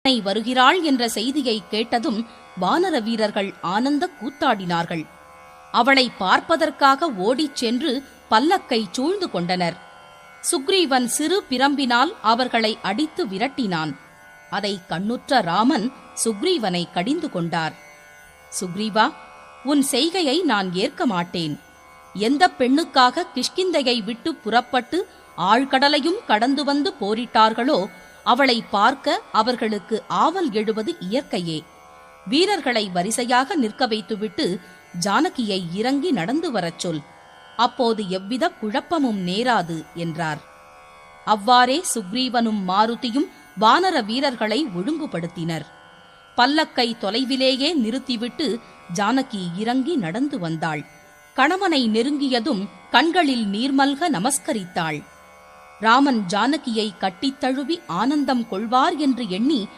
வருகிறாள் என்ற செய்தியை கேட்டதும் வானர வீரர்கள் ஆனந்த கூத்தாடினார்கள். அவளை பார்ப்பதற்காக ஓடிச் சென்று பல்லக்கை சூழ்ந்து கொண்டனர். சுக்ரீவன் சிறு பிரம்பினால் அவர்களை அடித்து விரட்டினான். அதை கண்ணுற்ற ராமன் சுக்ரீவனை கடிந்து கொண்டார். சுக்ரீவா, உன் செய்கையை நான் ஏற்க மாட்டேன். எந்த பெண்ணுக்காக கிஷ்கிந்தையை விட்டு புறப்பட்டு ஆழ்கடலையும் கடந்து வந்து போரிட்டார்களோ அவளை பார்க்க அவர்களுக்கு ஆவல் எழுவது இயற்கையே. வீரர்களை வரிசையாக நிற்க வைத்துவிட்டு ஜானகியை இறங்கி நடந்து வரச் சொல். அப்போது எவ்வித குழப்பமும் நேராது என்றார். அவ்வாறே சுக்ரீவனும் மாருதியும் வானர வீரர்களை ஒழுங்குபடுத்தினர். பல்லக்கை தொலைவிலேயே நிறுத்திவிட்டு ஜானகி இறங்கி நடந்து வந்தாள். கணவனை நெருங்கியதும் கண்களில் நீர்மல்க நமஸ்கரித்தாள். ராமன் ஜானகியை கட்டித் தழுவி ஆனந்தம் கொள்வார் என்று எண்ணி